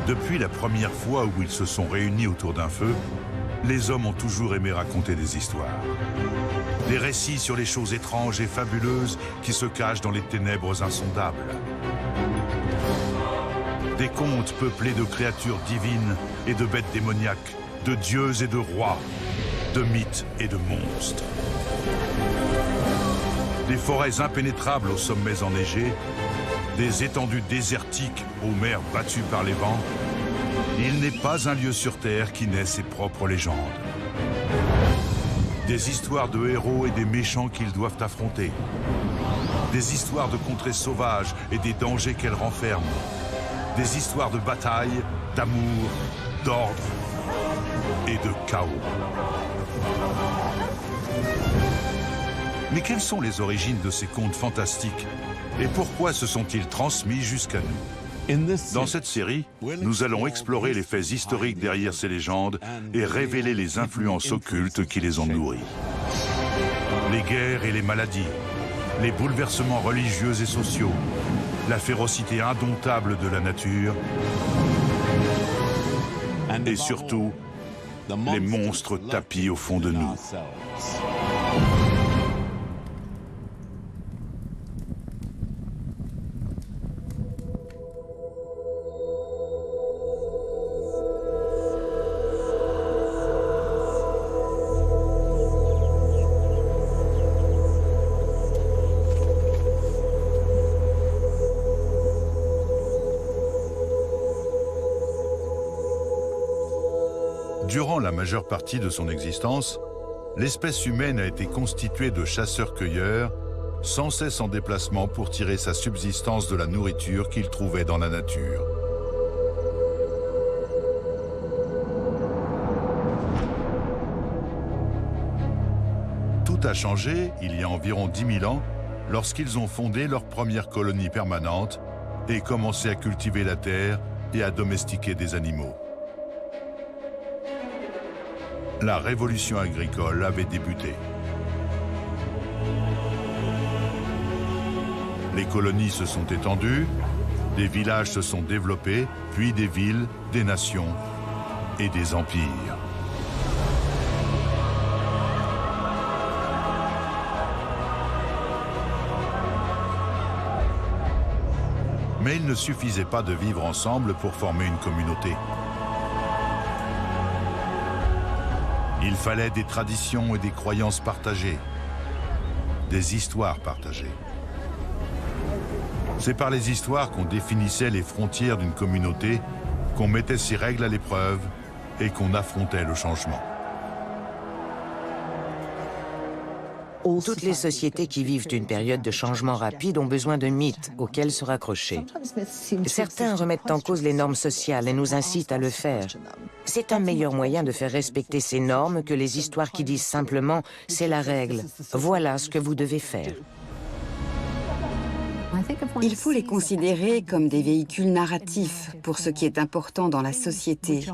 Depuis la première fois où ils se sont réunis autour d'un feu, les hommes ont toujours aimé raconter des histoires. Des récits sur les choses étranges et fabuleuses qui se cachent dans les ténèbres insondables. Des contes peuplés de créatures divines et de bêtes démoniaques, de dieux et de rois, de mythes et de monstres. Des forêts impénétrables aux sommets enneigés, des étendues désertiques aux mers battues par les vents, il n'est pas un lieu sur Terre qui n'ait ses propres légendes. Des histoires de héros et des méchants qu'ils doivent affronter. Des histoires de contrées sauvages et des dangers qu'elles renferment. Des histoires de bataille, d'amour, d'ordre et de chaos. Mais quelles sont les origines de ces contes fantastiques? Et pourquoi se sont-ils transmis jusqu'à nous? Dans cette série, nous allons explorer les faits historiques derrière ces légendes et révéler les influences occultes qui les ont nourries. Les guerres et les maladies, les bouleversements religieux et sociaux, la férocité indomptable de la nature et surtout, les monstres tapis au fond de nous. Durant la majeure partie de son existence, l'espèce humaine a été constituée de chasseurs-cueilleurs, sans cesse en déplacement pour tirer sa subsistance de la nourriture qu'ils trouvaient dans la nature. Tout a changé il y a environ 10 000 ans, lorsqu'ils ont fondé leur première colonie permanente et commencé à cultiver la terre et à domestiquer des animaux. La révolution agricole avait débuté. Les colonies se sont étendues, des villages se sont développés, puis des villes, des nations et des empires. Mais il ne suffisait pas de vivre ensemble pour former une communauté. Il fallait des traditions et des croyances partagées, des histoires partagées. C'est par les histoires qu'on définissait les frontières d'une communauté, qu'on mettait ses règles à l'épreuve et qu'on affrontait le changement. Toutes les sociétés qui vivent une période de changement rapide ont besoin de mythes auxquels se raccrocher. Certains remettent en cause les normes sociales et nous incitent à le faire. C'est un meilleur moyen de faire respecter ces normes que les histoires qui disent simplement « c'est la règle, voilà ce que vous devez faire ». Il faut les considérer comme des véhicules narratifs pour ce qui est important dans la société.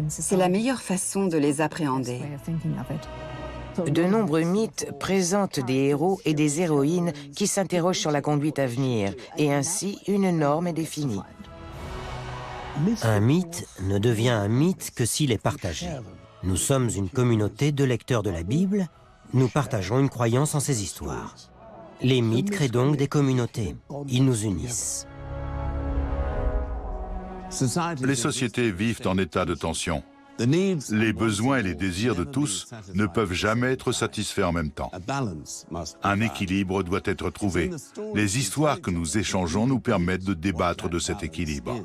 C'est la meilleure façon de les appréhender. De nombreux mythes présentent des héros et des héroïnes qui s'interrogent sur la conduite à venir, et ainsi une norme est définie. Un mythe ne devient un mythe que s'il est partagé. Nous sommes une communauté de lecteurs de la Bible, nous partageons une croyance en ces histoires. Les mythes créent donc des communautés, ils nous unissent. Les sociétés vivent en état de tension. Les besoins et les désirs de tous ne peuvent jamais être satisfaits en même temps. Un équilibre doit être trouvé. Les histoires que nous échangeons nous permettent de débattre de cet équilibre.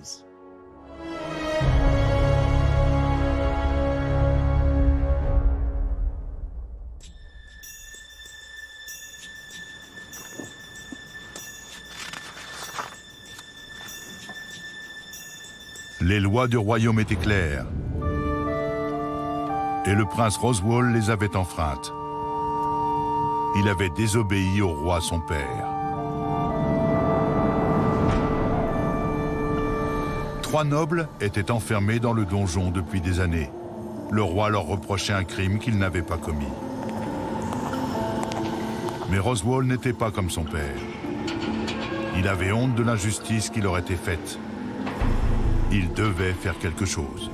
Les lois du royaume étaient claires. Et le prince Roswell les avait enfreintes. Il avait désobéi au roi son père. 3 nobles étaient enfermés dans le donjon depuis des années. Le roi leur reprochait un crime qu'ils n'avaient pas commis. Mais Roswal n'était pas comme son père. Il avait honte de l'injustice qui leur était faite. Il devait faire quelque chose.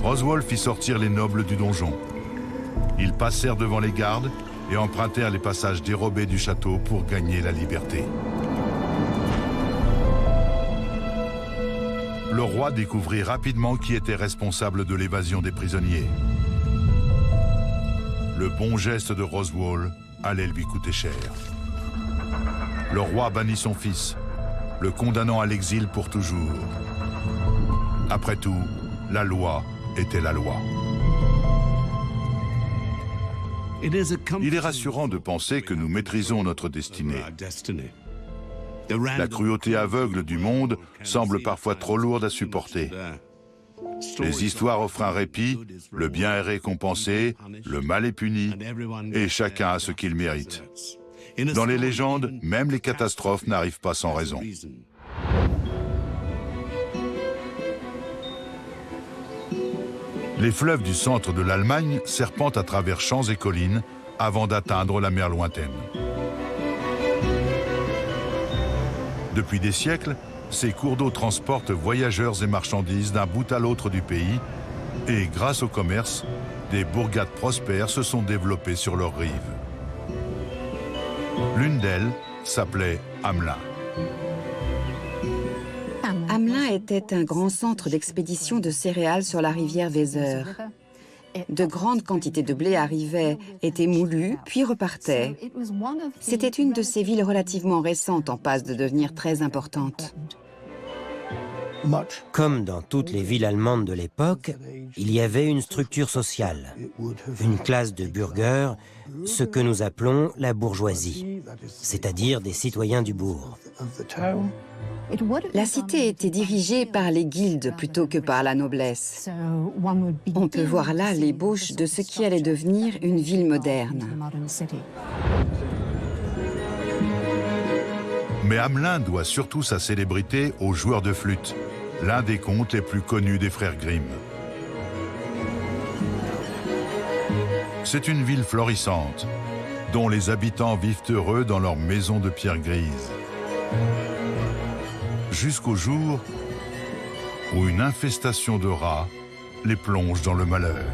Roswal fit sortir les nobles du donjon. Ils passèrent devant les gardes et empruntèrent les passages dérobés du château pour gagner la liberté. Le roi découvrit rapidement qui était responsable de l'évasion des prisonniers. Le bon geste de Roswal allait lui coûter cher. Le roi bannit son fils, le condamnant à l'exil pour toujours. Après tout, la loi était la loi. Il est rassurant de penser que nous maîtrisons notre destinée. La cruauté aveugle du monde semble parfois trop lourde à supporter. Les histoires offrent un répit, le bien est récompensé, le mal est puni, et chacun a ce qu'il mérite. Dans les légendes, même les catastrophes n'arrivent pas sans raison. Les fleuves du centre de l'Allemagne serpentent à travers champs et collines avant d'atteindre la mer lointaine. Depuis des siècles, ces cours d'eau transportent voyageurs et marchandises d'un bout à l'autre du pays et, grâce au commerce, des bourgades prospères se sont développées sur leurs rives. L'une d'elles s'appelait Hamelin. Hamelin était un grand centre d'expédition de céréales sur la rivière Weser. De grandes quantités de blé arrivaient, étaient moulues, puis repartaient. C'était une de ces villes relativement récentes en passe de devenir très importante. Comme dans toutes les villes allemandes de l'époque, il y avait une structure sociale, une classe de burgers, ce que nous appelons la bourgeoisie, c'est-à-dire des citoyens du bourg. La cité était dirigée par les guildes plutôt que par la noblesse. On peut voir là l'ébauche de ce qui allait devenir une ville moderne. Mais Hamelin doit surtout sa célébrité aux joueurs de flûte, l'un des contes les plus connus des frères Grimm. C'est une ville florissante, dont les habitants vivent heureux dans leurs maisons de pierre grise. Jusqu'au jour où une infestation de rats les plonge dans le malheur.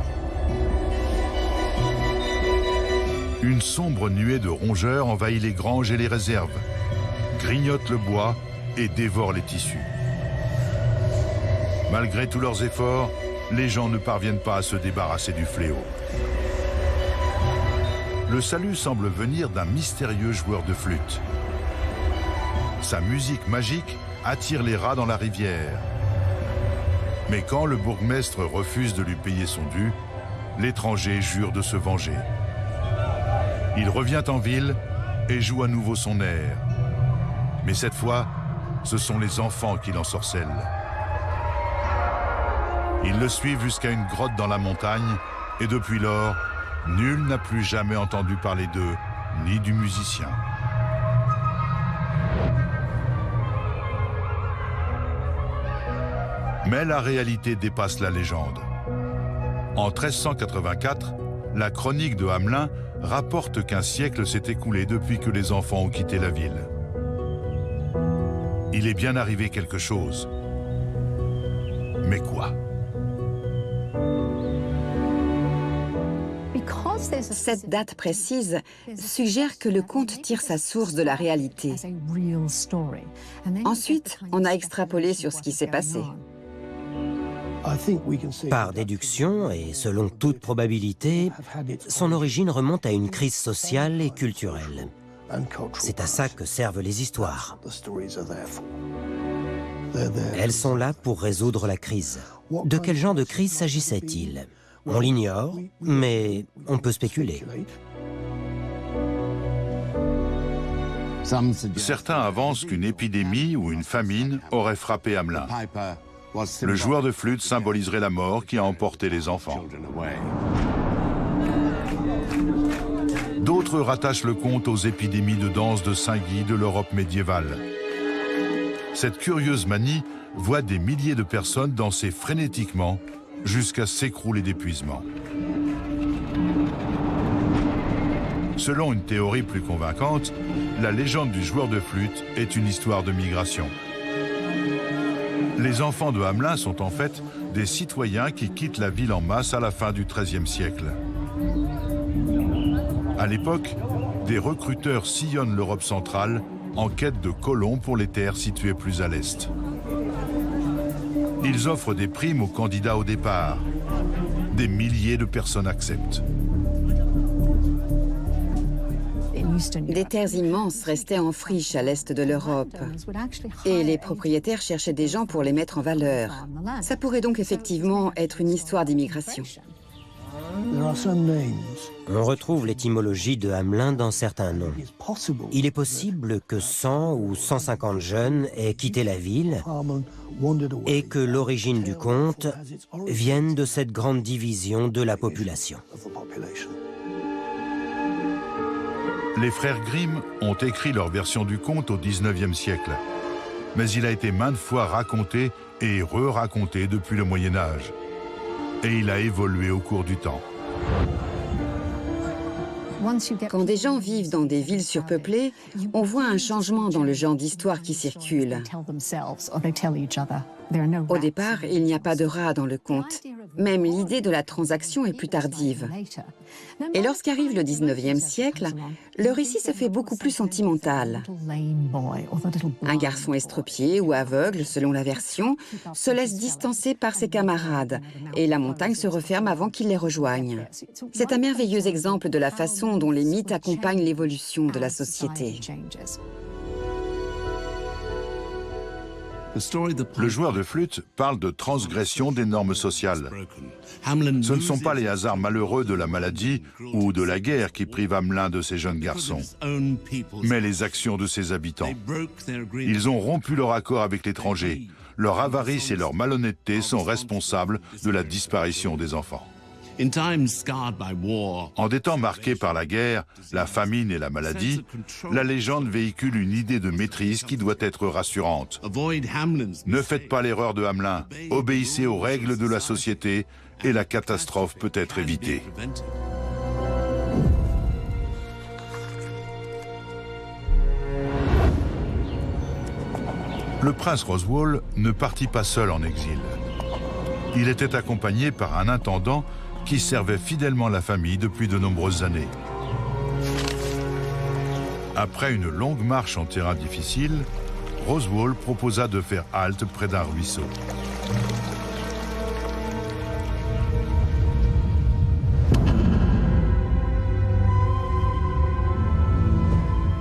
Une sombre nuée de rongeurs envahit les granges et les réserves, grignote le bois et dévore les tissus. Malgré tous leurs efforts, les gens ne parviennent pas à se débarrasser du fléau. Le salut semble venir d'un mystérieux joueur de flûte. Sa musique magique attire les rats dans la rivière. Mais quand le bourgmestre refuse de lui payer son dû, l'étranger jure de se venger. Il revient en ville et joue à nouveau son air. Mais cette fois, ce sont les enfants qui l'ensorcellent. Ils le suivent jusqu'à une grotte dans la montagne et depuis lors, nul n'a plus jamais entendu parler d'eux, ni du musicien. Mais la réalité dépasse la légende. En 1384, la chronique de Hamelin rapporte qu'un siècle s'est écoulé depuis que les enfants ont quitté la ville. Il est bien arrivé quelque chose. Mais quoi ? Cette date précise suggère que le conte tire sa source de la réalité. Ensuite, on a extrapolé sur ce qui s'est passé. Par déduction, et selon toute probabilité, son origine remonte à une crise sociale et culturelle. C'est à ça que servent les histoires. Elles sont là pour résoudre la crise. De quel genre de crise s'agissait-il ? On l'ignore, mais on peut spéculer. Certains avancent qu'une épidémie ou une famine aurait frappé Hamelin. Le joueur de flûte symboliserait la mort qui a emporté les enfants. D'autres rattachent le conte aux épidémies de danse de Saint-Guy de l'Europe médiévale. Cette curieuse manie voit des milliers de personnes danser frénétiquement jusqu'à s'écrouler d'épuisement. Selon une théorie plus convaincante, la légende du joueur de flûte est une histoire de migration. Les enfants de Hamelin sont en fait des citoyens qui quittent la ville en masse à la fin du XIIIe siècle. À l'époque, des recruteurs sillonnent l'Europe centrale en quête de colons pour les terres situées plus à l'est. Ils offrent des primes aux candidats au départ. Des milliers de personnes acceptent. Des terres immenses restaient en friche à l'est de l'Europe. Et les propriétaires cherchaient des gens pour les mettre en valeur. Ça pourrait donc effectivement être une histoire d'immigration. On retrouve l'étymologie de Hamelin dans certains noms. Il est possible que 100 ou 150 jeunes aient quitté la ville et que l'origine du conte vienne de cette grande division de la population. Les frères Grimm ont écrit leur version du conte au XIXe siècle. Mais il a été maintes fois raconté et re-raconté depuis le Moyen-Âge. Et il a évolué au cours du temps. Quand des gens vivent dans des villes surpeuplées, on voit un changement dans le genre d'histoire qui circule. Au départ, il n'y a pas de rats dans le conte. Même l'idée de la transaction est plus tardive. Et lorsqu'arrive le 19e siècle, le récit se fait beaucoup plus sentimental. Un garçon estropié ou aveugle, selon la version, se laisse distancer par ses camarades et la montagne se referme avant qu'il les rejoigne. C'est un merveilleux exemple de la façon dont les mythes accompagnent l'évolution de la société. Le joueur de flûte parle de transgression des normes sociales. Ce ne sont pas les hasards malheureux de la maladie ou de la guerre qui privent Hamelin de ses jeunes garçons, mais les actions de ses habitants. Ils ont rompu leur accord avec l'étranger. Leur avarice et leur malhonnêteté sont responsables de la disparition des enfants. En des temps marqués par la guerre, la famine et la maladie, la légende véhicule une idée de maîtrise qui doit être rassurante. Ne faites pas l'erreur de Hamelin, obéissez aux règles de la société et la catastrophe peut être évitée. Le prince Roswal ne partit pas seul en exil. Il était accompagné par un intendant qui servait fidèlement la famille depuis de nombreuses années. Après une longue marche en terrain difficile, Roswal proposa de faire halte près d'un ruisseau.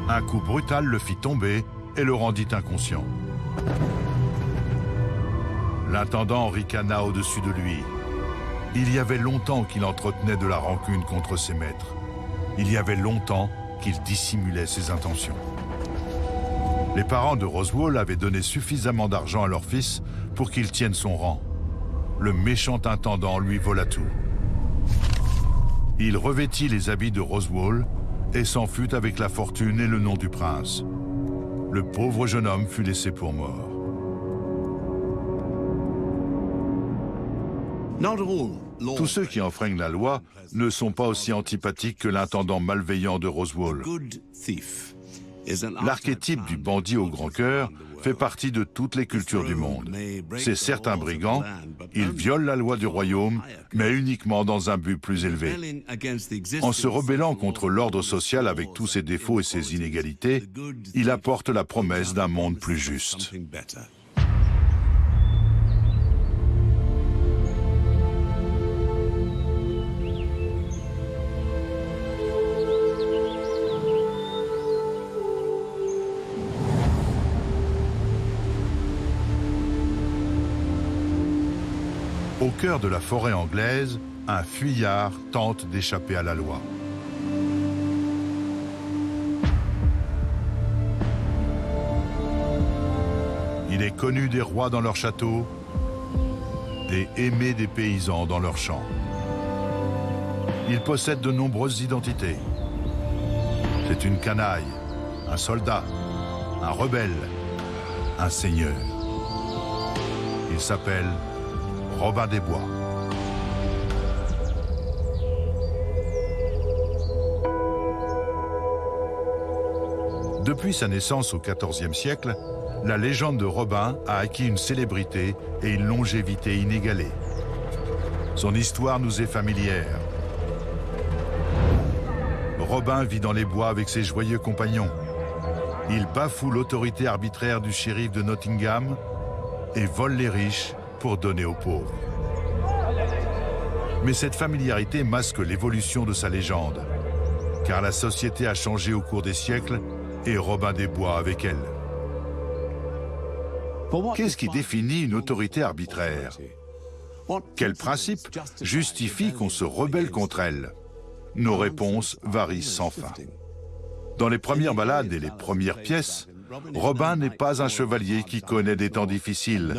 Un coup brutal le fit tomber et le rendit inconscient. L'intendant ricana au-dessus de lui. Il y avait longtemps qu'il entretenait de la rancune contre ses maîtres. Il y avait longtemps qu'il dissimulait ses intentions. Les parents de Roswal avaient donné suffisamment d'argent à leur fils pour qu'il tienne son rang. Le méchant intendant lui vola tout. Il revêtit les habits de Roswal et s'en fut avec la fortune et le nom du prince. Le pauvre jeune homme fut laissé pour mort. Tous ceux qui enfreignent la loi ne sont pas aussi antipathiques que l'intendant malveillant de Roswal. L'archétype du bandit au grand cœur fait partie de toutes les cultures du monde. C'est certes un brigand, il viole la loi du royaume, mais uniquement dans un but plus élevé. En se rebellant contre l'ordre social avec tous ses défauts et ses inégalités, il apporte la promesse d'un monde plus juste. Au cœur de la forêt anglaise, un fuyard tente d'échapper à la loi. Il est connu des rois dans leur château et aimé des paysans dans leurs champs. Il possède de nombreuses identités. C'est une canaille, un soldat, un rebelle, un seigneur. Il s'appelle Robin des Bois. Depuis sa naissance au XIVe siècle, la légende de Robin a acquis une célébrité et une longévité inégalée. Son histoire nous est familière. Robin vit dans les bois avec ses joyeux compagnons. Il bafoue l'autorité arbitraire du shérif de Nottingham et vole les riches pour donner aux pauvres. Mais cette familiarité masque l'évolution de sa légende, car la société a changé au cours des siècles et Robin des Bois avec elle. Qu'est-ce qui définit une autorité arbitraire? Quel principe justifie qu'on se rebelle contre elle? Nos réponses varient sans fin. Dans les premières ballades et les premières pièces, Robin n'est pas un chevalier qui connaît des temps difficiles,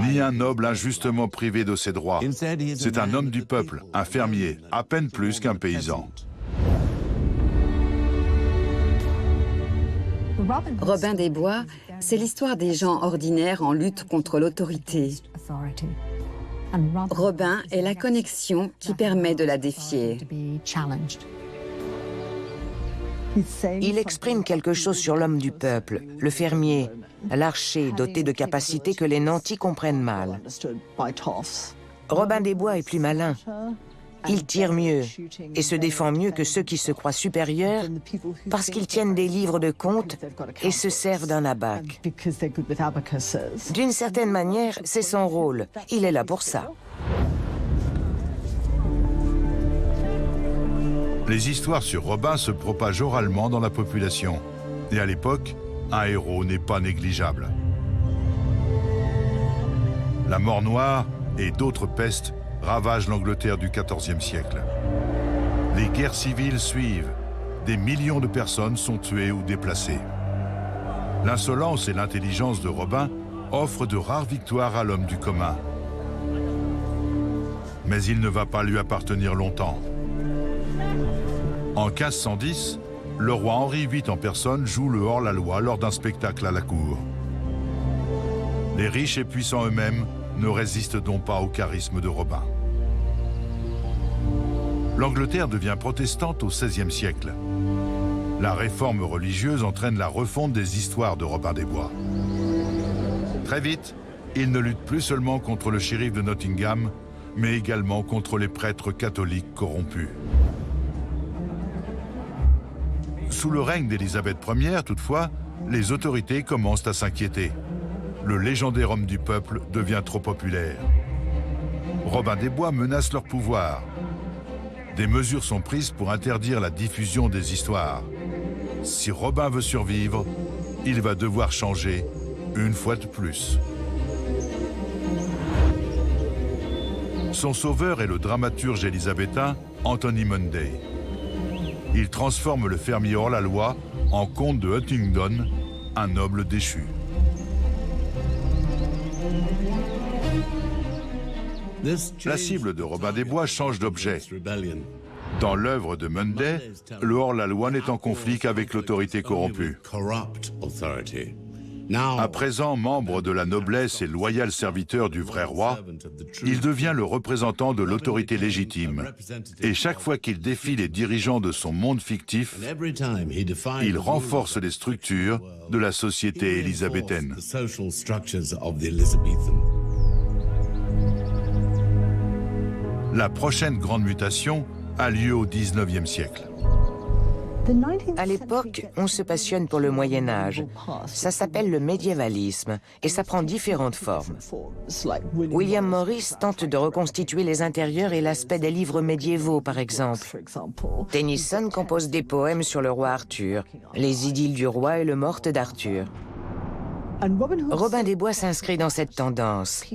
ni un noble injustement privé de ses droits. C'est un homme du peuple, un fermier, à peine plus qu'un paysan. Robin des Bois, c'est l'histoire des gens ordinaires en lutte contre l'autorité. Robin est la connexion qui permet de la défier. Il exprime quelque chose sur l'homme du peuple, le fermier, l'archer doté de capacités que les nantis comprennent mal. Robin des Bois est plus malin. Il tire mieux et se défend mieux que ceux qui se croient supérieurs parce qu'ils tiennent des livres de comptes et se servent d'un abaque. D'une certaine manière, c'est son rôle. Il est là pour ça. Les histoires sur Robin se propagent oralement dans la population. Et à l'époque, un héros n'est pas négligeable. La mort noire et d'autres pestes ravagent l'Angleterre du XIVe siècle. Les guerres civiles suivent. Des millions de personnes sont tuées ou déplacées. L'insolence et l'intelligence de Robin offrent de rares victoires à l'homme du commun. Mais il ne va pas lui appartenir longtemps. En 1510, le roi Henri VIII en personne joue le hors-la-loi lors d'un spectacle à la cour. Les riches et puissants eux-mêmes ne résistent donc pas au charisme de Robin. L'Angleterre devient protestante au XVIe siècle. La réforme religieuse entraîne la refonte des histoires de Robin des Bois. Très vite, il ne lutte plus seulement contre le shérif de Nottingham, mais également contre les prêtres catholiques corrompus. Sous le règne d'Élisabeth Ier, toutefois, les autorités commencent à s'inquiéter. Le légendaire homme du peuple devient trop populaire. Robin des Bois menace leur pouvoir. Des mesures sont prises pour interdire la diffusion des histoires. Si Robin veut survivre, il va devoir changer une fois de plus. Son sauveur est le dramaturge élisabétain Anthony Munday. Il transforme le fermier hors-la-loi en comte de Huntingdon, un noble déchu. La cible de Robin des Bois change d'objet. Dans l'œuvre de Munday, le hors-la-loi n'est en conflit qu'avec l'autorité corrompue. À présent membre de la noblesse et loyal serviteur du vrai roi, il devient le représentant de l'autorité légitime. Et chaque fois qu'il défie les dirigeants de son monde fictif, il renforce les structures de la société élisabéthaine. La prochaine grande mutation a lieu au XIXe siècle. À l'époque, on se passionne pour le Moyen-Âge. Ça s'appelle le médiévalisme et ça prend différentes formes. William Morris tente de reconstituer les intérieurs et l'aspect des livres médiévaux, par exemple. Tennyson compose des poèmes sur le roi Arthur, les idylles du roi et le morte d'Arthur. Robin des Bois s'inscrit dans cette tendance.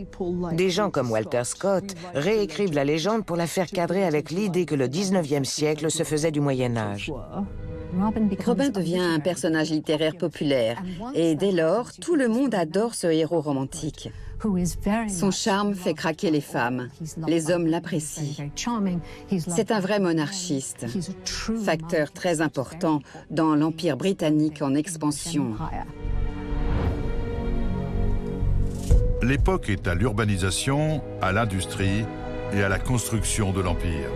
Des gens comme Walter Scott réécrivent la légende pour la faire cadrer avec l'idée que le XIXe siècle se faisait du Moyen-Âge. Robin devient un personnage littéraire populaire et dès lors, tout le monde adore ce héros romantique. Son charme fait craquer les femmes. Les hommes l'apprécient. C'est un vrai monarchiste, facteur très important dans l'Empire britannique en expansion. L'époque est à l'urbanisation, à l'industrie et à la construction de l'Empire.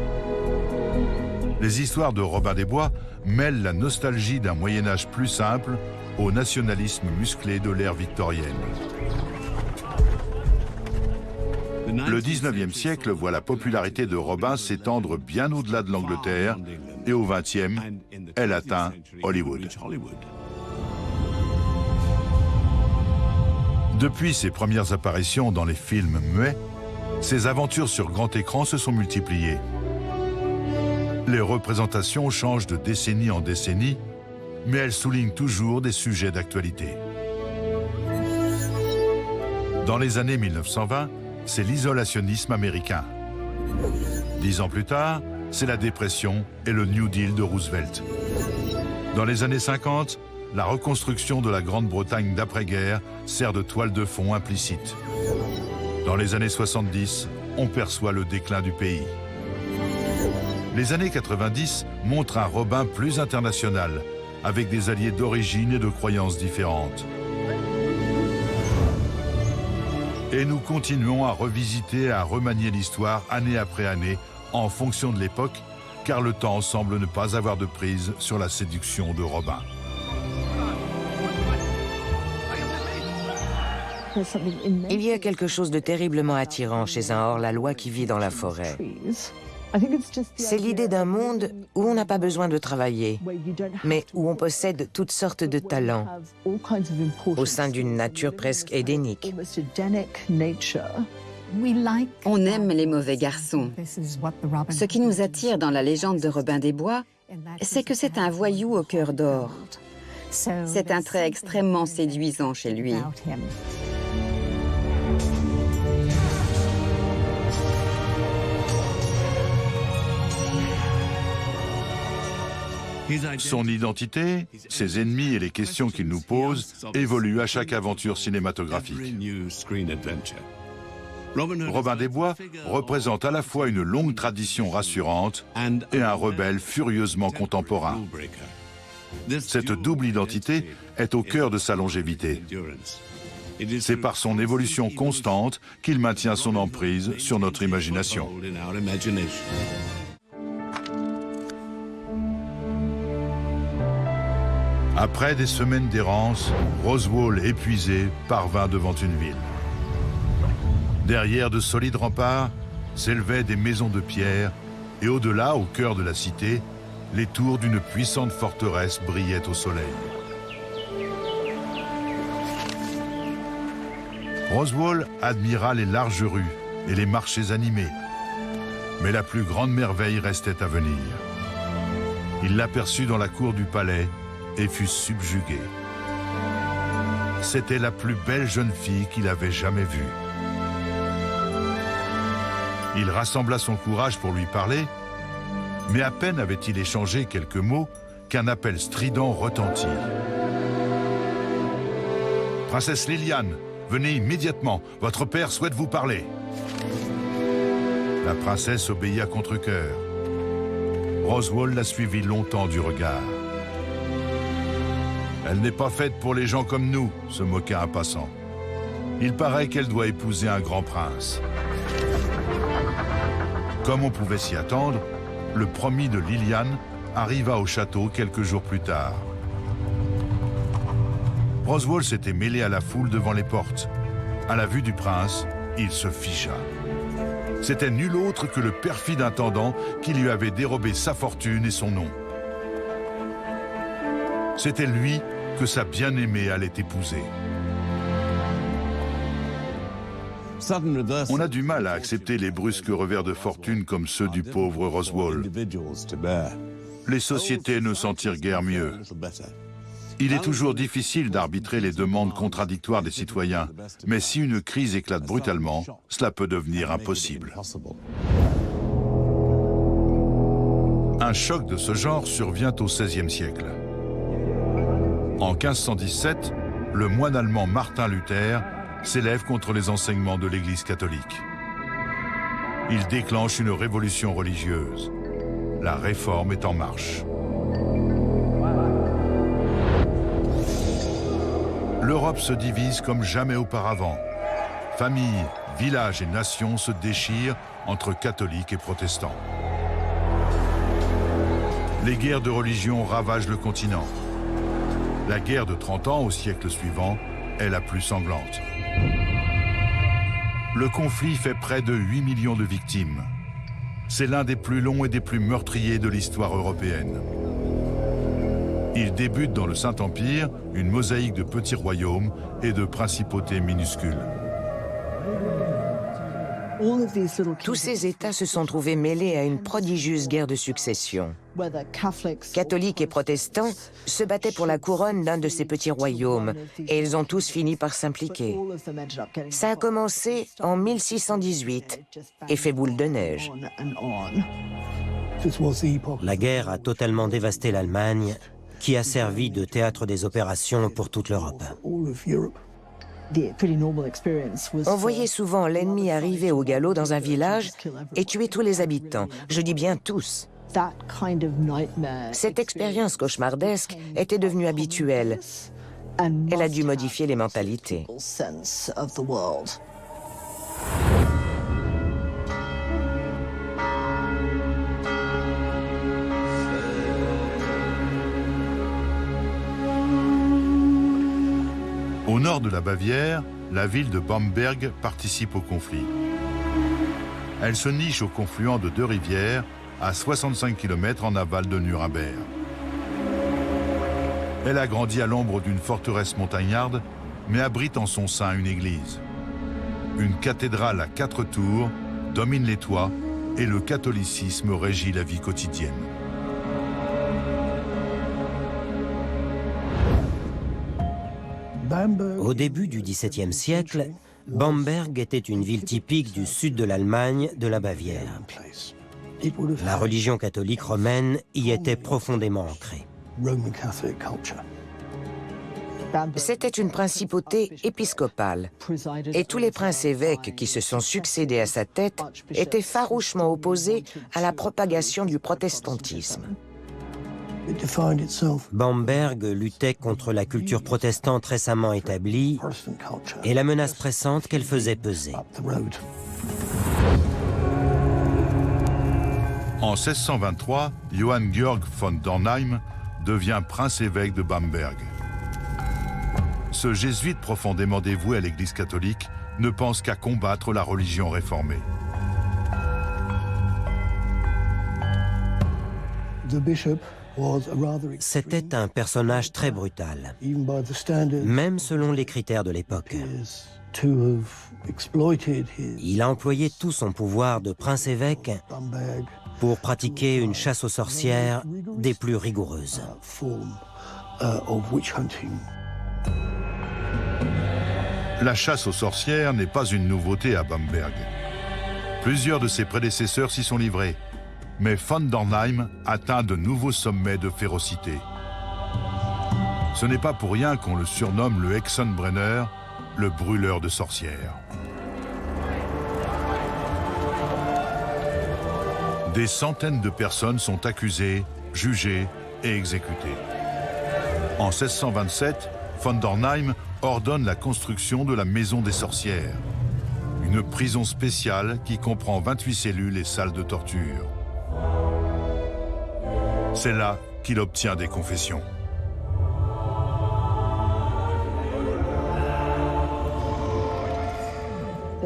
Les histoires de Robin des Bois mêlent la nostalgie d'un Moyen-Âge plus simple au nationalisme musclé de l'ère victorienne. Le 19e siècle voit la popularité de Robin s'étendre bien au-delà de l'Angleterre et au 20e, elle atteint Hollywood. Depuis ses premières apparitions dans les films muets, ses aventures sur grand écran se sont multipliées. Les représentations changent de décennie en décennie, mais elles soulignent toujours des sujets d'actualité. Dans les années 1920, c'est l'isolationnisme américain. 10 ans plus tard, c'est la dépression et le New Deal de Roosevelt. Dans les années 50, la reconstruction de la Grande-Bretagne d'après-guerre sert de toile de fond implicite. Dans les années 70, on perçoit le déclin du pays. Les années 90 montrent un Robin plus international, avec des alliés d'origine et de croyances différentes. Et nous continuons à revisiter et à remanier l'histoire année après année, en fonction de l'époque, car le temps semble ne pas avoir de prise sur la séduction de Robin. Il y a quelque chose de terriblement attirant chez un hors-la-loi qui vit dans la forêt. C'est l'idée d'un monde où on n'a pas besoin de travailler, mais où on possède toutes sortes de talents, au sein d'une nature presque édénique. On aime les mauvais garçons. Ce qui nous attire dans la légende de Robin des Bois, c'est que c'est un voyou au cœur d'or. C'est un trait extrêmement séduisant chez lui. Son identité, ses ennemis et les questions qu'il nous pose évoluent à chaque aventure cinématographique. Robin des Bois représente à la fois une longue tradition rassurante et un rebelle furieusement contemporain. Cette double identité est au cœur de sa longévité. C'est par son évolution constante qu'il maintient son emprise sur notre imagination. Après des semaines d'errance, Roswell, épuisé, parvint devant une ville. Derrière de solides remparts s'élevaient des maisons de pierre et au-delà, au cœur de la cité, les tours d'une puissante forteresse brillaient au soleil. Roswell admira les larges rues et les marchés animés. Mais la plus grande merveille restait à venir. Il l'aperçut dans la cour du palais et fut subjugué. C'était la plus belle jeune fille qu'il avait jamais vue. Il rassembla son courage pour lui parler, mais à peine avait-il échangé quelques mots qu'un appel strident retentit. « Princesse Liliane, venez immédiatement, votre père souhaite vous parler. » La princesse obéit à contre-cœur. Roswell la suivit longtemps du regard. « Elle n'est pas faite pour les gens comme nous », se moqua un passant. « Il paraît qu'elle doit épouser un grand prince. » Comme on pouvait s'y attendre, le promis de Liliane arriva au château quelques jours plus tard. Roswell s'était mêlé à la foule devant les portes. À la vue du prince, il se figea. C'était nul autre que le perfide intendant qui lui avait dérobé sa fortune et son nom. C'était lui que sa bien-aimée allait épouser. On a du mal à accepter les brusques revers de fortune comme ceux du pauvre Roswell. Les sociétés ne s'en tirent guère mieux. Il est toujours difficile d'arbitrer les demandes contradictoires des citoyens, mais si une crise éclate brutalement, cela peut devenir impossible. Un choc de ce genre survient au XVIe siècle. En 1517, le moine allemand Martin Luther s'élève contre les enseignements de l'Église catholique. Il déclenche une révolution religieuse. La réforme est en marche. L'Europe se divise comme jamais auparavant. Familles, villages et nations se déchirent entre catholiques et protestants. Les guerres de religion ravagent le continent. La guerre de 30 ans au siècle suivant est la plus sanglante. Le conflit fait près de 8 millions de victimes. C'est l'un des plus longs et des plus meurtriers de l'histoire européenne. Il débute dans le Saint-Empire, une mosaïque de petits royaumes et de principautés minuscules. Tous ces États se sont trouvés mêlés à une prodigieuse guerre de succession. Catholiques et protestants se battaient pour la couronne d'un de ces petits royaumes, et ils ont tous fini par s'impliquer. Ça a commencé en 1618 et fait boule de neige. La guerre a totalement dévasté l'Allemagne, qui a servi de théâtre des opérations pour toute l'Europe. On voyait souvent l'ennemi arriver au galop dans un village et tuer tous les habitants. Je dis bien tous. Cette expérience cauchemardesque était devenue habituelle. Elle a dû modifier les mentalités. Au nord de la Bavière, la ville de Bamberg participe au conflit. Elle se niche au confluent de deux rivières, à 65 km en aval de Nuremberg. Elle a grandi à l'ombre d'une forteresse montagnarde, mais abrite en son sein une église. Une cathédrale à 4 tours domine les toits et le catholicisme régit la vie quotidienne. Au début du XVIIe siècle, Bamberg était une ville typique du sud de l'Allemagne, de la Bavière. La religion catholique romaine y était profondément ancrée. C'était une principauté épiscopale, et tous les princes-évêques qui se sont succédés à sa tête étaient farouchement opposés à la propagation du protestantisme. Bamberg luttait contre la culture protestante récemment établie et la menace pressante qu'elle faisait peser. En 1623, Johann Georg von Dornheim devient prince-évêque de Bamberg. Ce jésuite profondément dévoué à l'Église catholique ne pense qu'à combattre la religion réformée. C'était un personnage très brutal, même selon les critères de l'époque. Il a employé tout son pouvoir de prince-évêque pour pratiquer une chasse aux sorcières des plus rigoureuses. La chasse aux sorcières n'est pas une nouveauté à Bamberg. Plusieurs de ses prédécesseurs s'y sont livrés. Mais von Dornheim atteint de nouveaux sommets de férocité. Ce n'est pas pour rien qu'on le surnomme le Hexenbrenner, le brûleur de sorcières. Des centaines de personnes sont accusées, jugées et exécutées. En 1627, von Dornheim ordonne la construction de la Maison des sorcières, une prison spéciale qui comprend 28 cellules et salles de torture. C'est là qu'il obtient des confessions.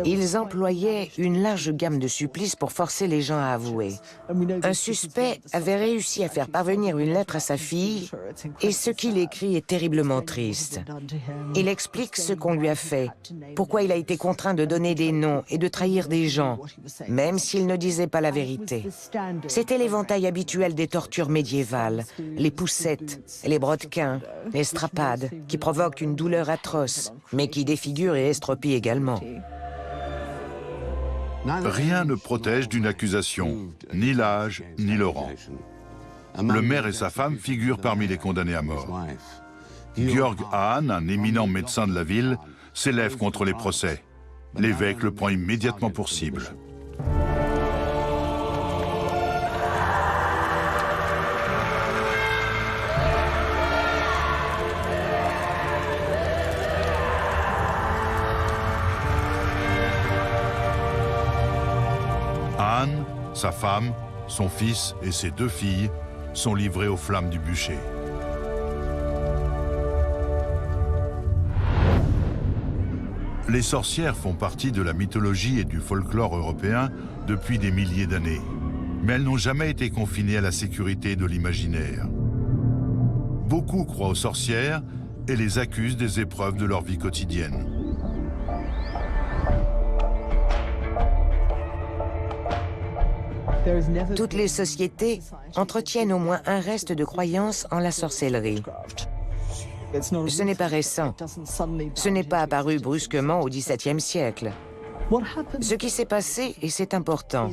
Ils employaient une large gamme de supplices pour forcer les gens à avouer. Un suspect avait réussi à faire parvenir une lettre à sa fille, et ce qu'il écrit est terriblement triste. Il explique ce qu'on lui a fait, pourquoi il a été contraint de donner des noms et de trahir des gens, même s'il ne disait pas la vérité. C'était l'éventail habituel des tortures médiévales, les poussettes, les brodequins, les strapades, qui provoquent une douleur atroce, mais qui défigurent et estropient également. Rien ne protège d'une accusation, ni l'âge, ni le rang. Le maire et sa femme figurent parmi les condamnés à mort. Georg Hahn, un éminent médecin de la ville, s'élève contre les procès. L'évêque le prend immédiatement pour cible. Hahn, sa femme, son fils et ses 2 filles sont livrés aux flammes du bûcher. Les sorcières font partie de la mythologie et du folklore européen depuis des milliers d'années. Mais elles n'ont jamais été confinées à la sécurité de l'imaginaire. Beaucoup croient aux sorcières et les accusent des épreuves de leur vie quotidienne. Toutes les sociétés entretiennent au moins un reste de croyance en la sorcellerie. Ce n'est pas récent. Ce n'est pas apparu brusquement au XVIIe siècle. Ce qui s'est passé, et c'est important,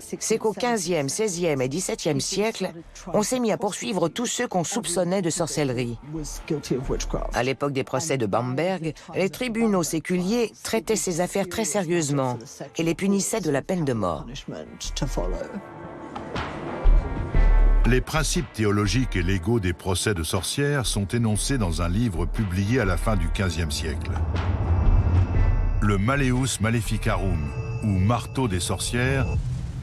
c'est qu'au XVe, XVIe et XVIIe siècle, on s'est mis à poursuivre tous ceux qu'on soupçonnait de sorcellerie. À l'époque des procès de Bamberg, les tribunaux séculiers traitaient ces affaires très sérieusement et les punissaient de la peine de mort. Les principes théologiques et légaux des procès de sorcières sont énoncés dans un livre publié à la fin du XVe siècle. Le Malleus Maleficarum, ou marteau des sorcières,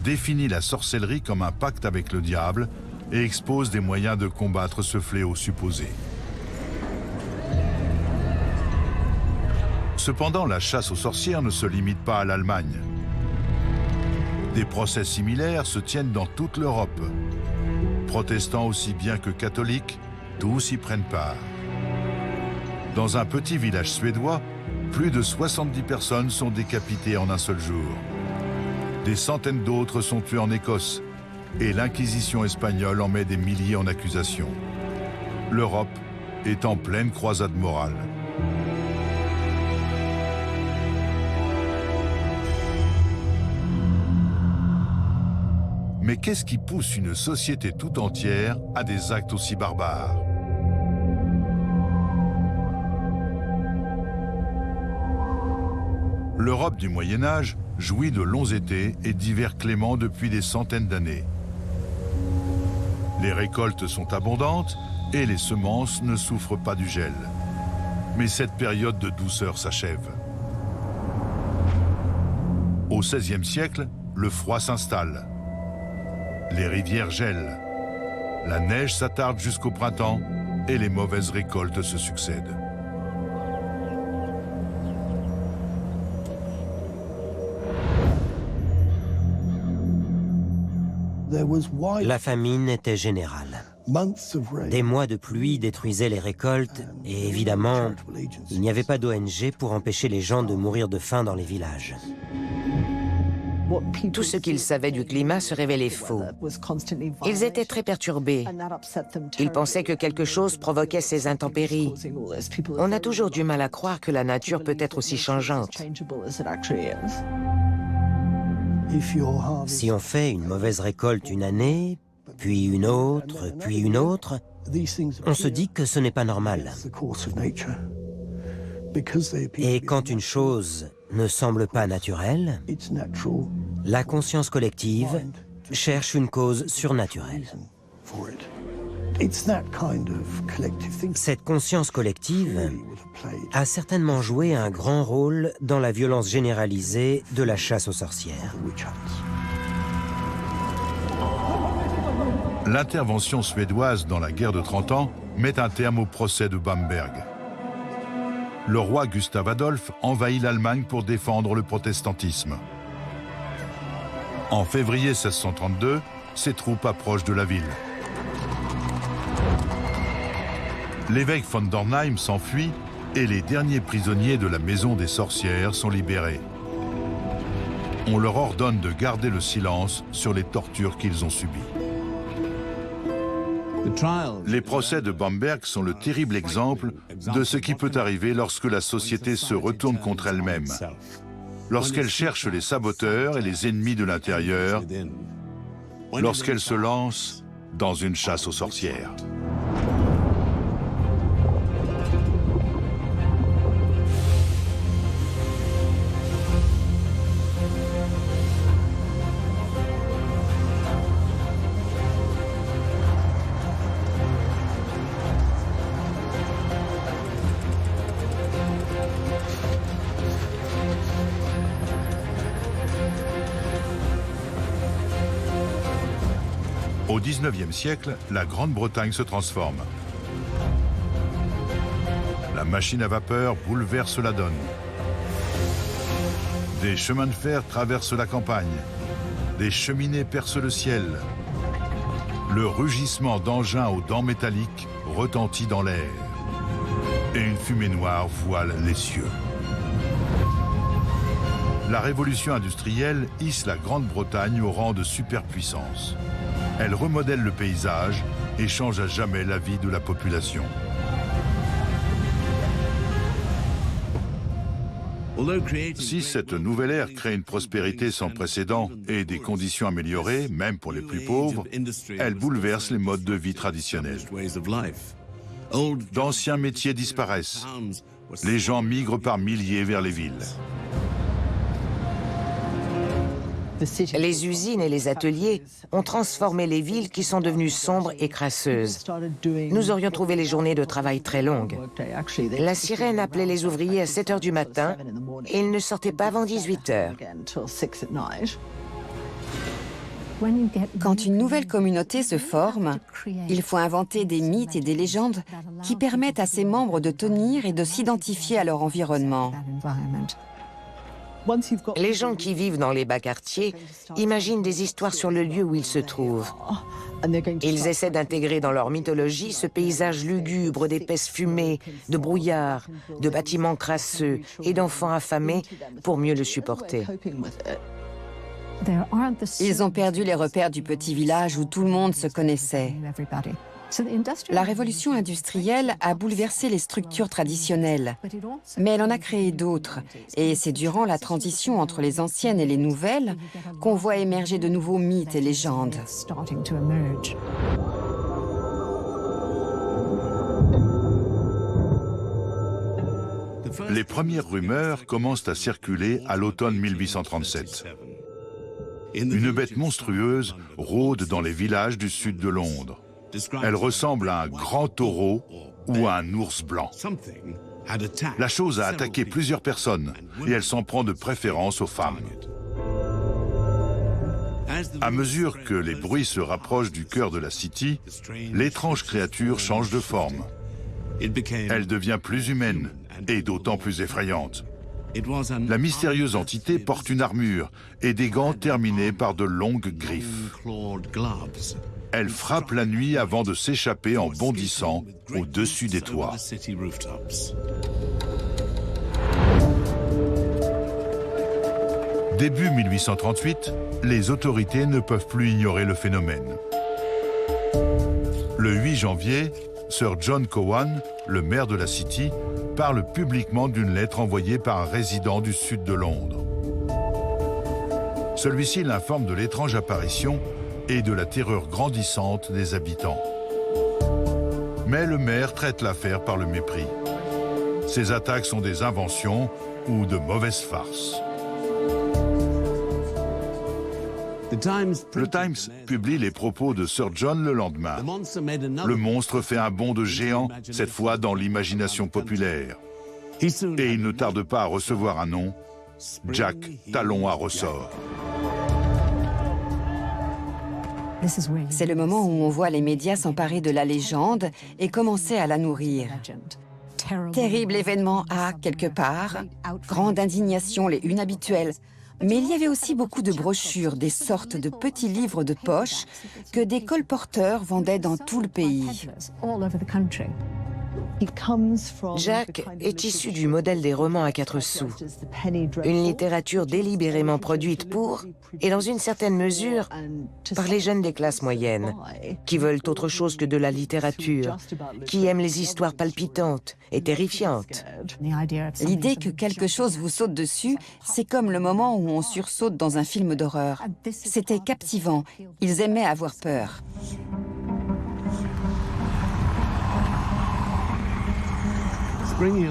définit la sorcellerie comme un pacte avec le diable et expose des moyens de combattre ce fléau supposé. Cependant, la chasse aux sorcières ne se limite pas à l'Allemagne. Des procès similaires se tiennent dans toute l'Europe. Protestants aussi bien que catholiques, tous y prennent part. Dans un petit village suédois, plus de 70 personnes sont décapitées en un seul jour. Des centaines d'autres sont tuées en Écosse, et l'Inquisition espagnole en met des milliers en accusation. L'Europe est en pleine croisade morale. Mais qu'est-ce qui pousse une société tout entière à des actes aussi barbares ? L'Europe du Moyen-Âge jouit de longs étés et d'hivers cléments depuis des centaines d'années. Les récoltes sont abondantes et les semences ne souffrent pas du gel. Mais cette période de douceur s'achève. Au XVIe siècle, le froid s'installe. Les rivières gèlent. La neige s'attarde jusqu'au printemps et les mauvaises récoltes se succèdent. La famine était générale. Des mois de pluie détruisaient les récoltes et évidemment, il n'y avait pas d'ONG pour empêcher les gens de mourir de faim dans les villages. Tout ce qu'ils savaient du climat se révélait faux. Ils étaient très perturbés. Ils pensaient que quelque chose provoquait ces intempéries. On a toujours du mal à croire que la nature peut être aussi changeante. Si on fait une mauvaise récolte une année, puis une autre, on se dit que ce n'est pas normal. Et quand une chose ne semble pas naturelle, la conscience collective cherche une cause surnaturelle. Cette conscience collective a certainement joué un grand rôle dans la violence généralisée de la chasse aux sorcières. L'intervention suédoise dans la guerre de 30 ans met un terme au procès de Bamberg. Le roi Gustave Adolphe envahit l'Allemagne pour défendre le protestantisme. En février 1632, ses troupes approchent de la ville. L'évêque von Dornheim s'enfuit et les derniers prisonniers de la maison des sorcières sont libérés. On leur ordonne de garder le silence sur les tortures qu'ils ont subies. Les procès de Bamberg sont le terrible exemple de ce qui peut arriver lorsque la société se retourne contre elle-même, lorsqu'elle cherche les saboteurs et les ennemis de l'intérieur, lorsqu'elle se lance dans une chasse aux sorcières. Au Au XIXe siècle, la Grande-Bretagne se transforme. La machine à vapeur bouleverse la donne. Des chemins de fer traversent la campagne. Des cheminées percent le ciel. Le rugissement d'engins aux dents métalliques retentit dans l'air. Et une fumée noire voile les cieux. La révolution industrielle hisse la Grande-Bretagne au rang de superpuissance. Elle remodèle le paysage et change à jamais la vie de la population. Si cette nouvelle ère crée une prospérité sans précédent et des conditions améliorées, même pour les plus pauvres, elle bouleverse les modes de vie traditionnels. D'anciens métiers disparaissent. Les gens migrent par milliers vers les villes. Les usines et les ateliers ont transformé les villes qui sont devenues sombres et crasseuses. Nous aurions trouvé les journées de travail très longues. La sirène appelait les ouvriers à 7 h du matin et ils ne sortaient pas avant 18 h. Quand une nouvelle communauté se forme, il faut inventer des mythes et des légendes qui permettent à ses membres de tenir et de s'identifier à leur environnement. Les gens qui vivent dans les bas quartiers imaginent des histoires sur le lieu où ils se trouvent. Ils essaient d'intégrer dans leur mythologie ce paysage lugubre d'épaisses fumées, de brouillard, de bâtiments crasseux et d'enfants affamés pour mieux le supporter. Ils ont perdu les repères du petit village où tout le monde se connaissait. La révolution industrielle a bouleversé les structures traditionnelles, mais elle en a créé d'autres. Et c'est durant la transition entre les anciennes et les nouvelles qu'on voit émerger de nouveaux mythes et légendes. Les premières rumeurs commencent à circuler à l'automne 1837. Une bête monstrueuse rôde dans les villages du sud de Londres. Elle ressemble à un grand taureau ou à un ours blanc. La chose a attaqué plusieurs personnes et elle s'en prend de préférence aux femmes. À mesure que les bruits se rapprochent du cœur de la City, l'étrange créature change de forme. Elle devient plus humaine et d'autant plus effrayante. La mystérieuse entité porte une armure et des gants terminés par de longues griffes. Elle frappe la nuit avant de s'échapper en bondissant au-dessus des toits. Début 1838, les autorités ne peuvent plus ignorer le phénomène. Le 8 janvier, Sir John Cowan, le maire de la City, parle publiquement d'une lettre envoyée par un résident du sud de Londres. Celui-ci l'informe de l'étrange apparition et de la terreur grandissante des habitants. Mais le maire traite l'affaire par le mépris. Ces attaques sont des inventions ou de mauvaises farces. Le Times publie les propos de Sir John le lendemain. Le monstre fait un bond de géant, cette fois dans l'imagination populaire. Et il ne tarde pas à recevoir un nom, Jack Talon à ressort. C'est le moment où on voit les médias s'emparer de la légende et commencer à la nourrir. Terrible événement à quelque part, grande indignation, les unes habituelles. Mais il y avait aussi beaucoup de brochures, des sortes de petits livres de poche que des colporteurs vendaient dans tout le pays. Jack est issu du modèle des romans à 4 sous, une littérature délibérément produite pour, et dans une certaine mesure, par les jeunes des classes moyennes, qui veulent autre chose que de la littérature, qui aiment les histoires palpitantes et terrifiantes. L'idée que quelque chose vous saute dessus, c'est comme le moment où on sursaute dans un film d'horreur. C'était captivant, ils aimaient avoir peur.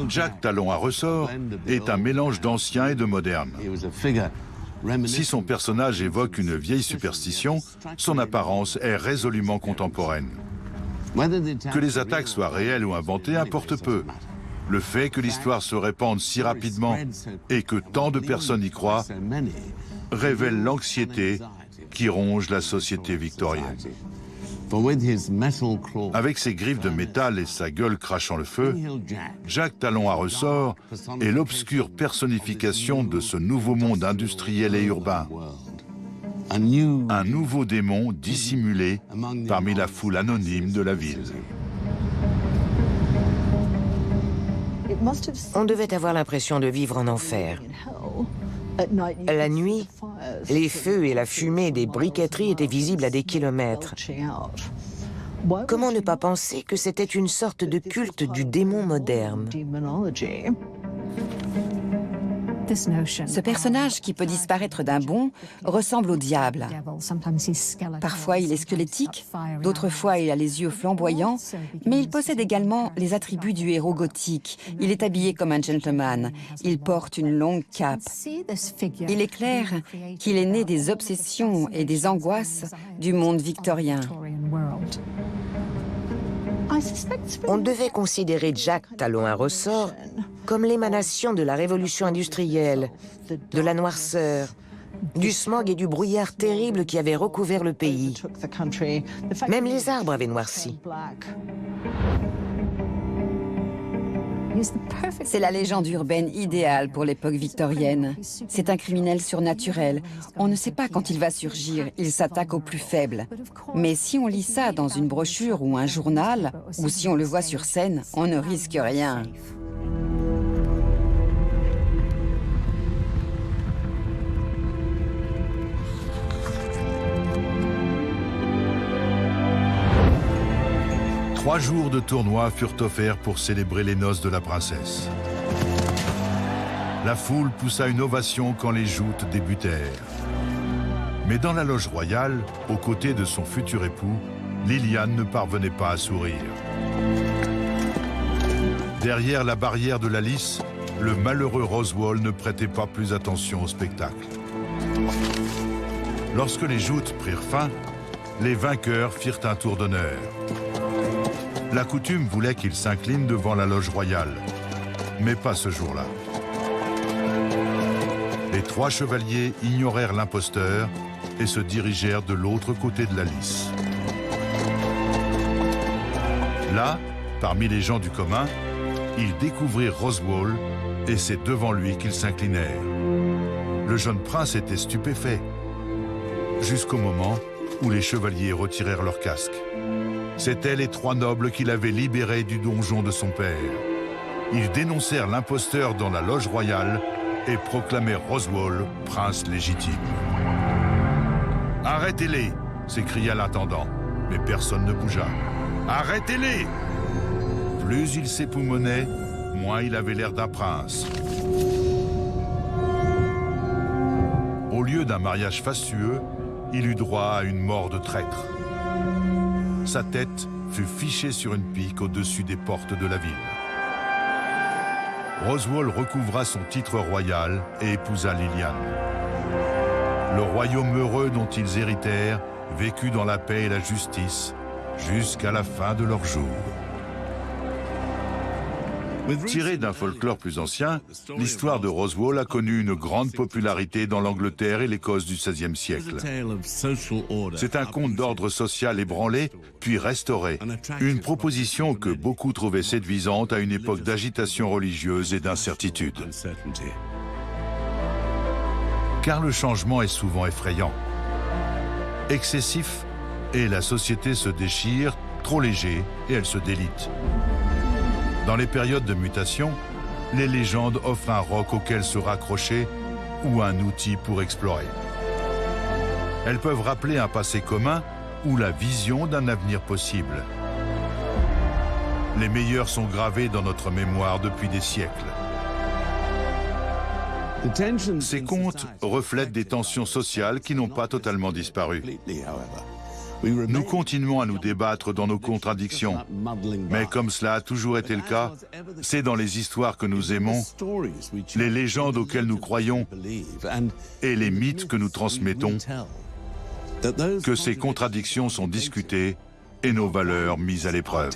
Jack Talon à ressort est un mélange d'ancien et de moderne. Si son personnage évoque une vieille superstition, son apparence est résolument contemporaine. Que les attaques soient réelles ou inventées importe peu. Le fait que l'histoire se répande si rapidement et que tant de personnes y croient révèle l'anxiété qui ronge la société victorienne. Avec ses griffes de métal et sa gueule crachant le feu, Jack Talon à ressort est l'obscure personnification de ce nouveau monde industriel et urbain. Un nouveau démon dissimulé parmi la foule anonyme de la ville. On devait avoir l'impression de vivre en enfer. La nuit, les feux et la fumée des briqueteries étaient visibles à des kilomètres. Comment ne pas penser que c'était une sorte de culte du démon moderne? Ce personnage qui peut disparaître d'un bond ressemble au diable. Parfois il est squelettique, d'autres fois il a les yeux flamboyants, mais il possède également les attributs du héros gothique. Il est habillé comme un gentleman, il porte une longue cape. Il est clair qu'il est né des obsessions et des angoisses du monde victorien. On devait considérer Jack Talon à ressort comme l'émanation de la révolution industrielle, de la noirceur, du smog et du brouillard terrible qui avaient recouvert le pays. Même les arbres avaient noirci. C'est la légende urbaine idéale pour l'époque victorienne. C'est un criminel surnaturel. On ne sait pas quand il va surgir, il s'attaque aux plus faibles. Mais si on lit ça dans une brochure ou un journal, ou si on le voit sur scène, on ne risque rien. Trois jours de tournoi furent offerts pour célébrer les noces de la princesse. La foule poussa une ovation quand les joutes débutèrent. Mais dans la loge royale, aux côtés de son futur époux, Liliane ne parvenait pas à sourire. Derrière la barrière de la lice, le malheureux Roswell ne prêtait pas plus attention au spectacle. Lorsque les joutes prirent fin, les vainqueurs firent un tour d'honneur. La coutume voulait qu'ils s'inclinent devant la loge royale, mais pas ce jour-là. Les trois chevaliers ignorèrent l'imposteur et se dirigèrent de l'autre côté de la lice. Là, parmi les gens du commun, ils découvrirent Roswell et c'est devant lui qu'ils s'inclinèrent. Le jeune prince était stupéfait, jusqu'au moment où les chevaliers retirèrent leurs casques. C'étaient les trois nobles qui l'avaient libéré du donjon de son père. Ils dénoncèrent l'imposteur dans la loge royale et proclamèrent Roswell prince légitime. « Arrêtez-les !» s'écria l'intendant, mais personne ne bougea. « Arrêtez-les !» Plus il s'époumonnait, moins il avait l'air d'un prince. Au lieu d'un mariage fastueux, il eut droit à une mort de traître. Sa tête fut fichée sur une pique au-dessus des portes de la ville. Roswell recouvra son titre royal et épousa Liliane. Le royaume heureux dont ils héritèrent vécut dans la paix et la justice jusqu'à la fin de leurs jours. Tirée d'un folklore plus ancien, l'histoire de Roswell a connu une grande popularité dans l'Angleterre et l'Écosse du XVIe siècle. C'est un conte d'ordre social ébranlé, puis restauré. Une proposition que beaucoup trouvaient séduisante à une époque d'agitation religieuse et d'incertitude. Car le changement est souvent effrayant. Excessif, et la société se déchire, trop léger, et elle se délite. Dans les périodes de mutation, les légendes offrent un roc auquel se raccrocher ou un outil pour explorer. Elles peuvent rappeler un passé commun ou la vision d'un avenir possible. Les meilleurs sont gravés dans notre mémoire depuis des siècles. Ces contes reflètent des tensions sociales qui n'ont pas totalement disparu. Nous continuons à nous débattre dans nos contradictions, mais comme cela a toujours été le cas, c'est dans les histoires que nous aimons, les légendes auxquelles nous croyons et les mythes que nous transmettons, que ces contradictions sont discutées et nos valeurs mises à l'épreuve.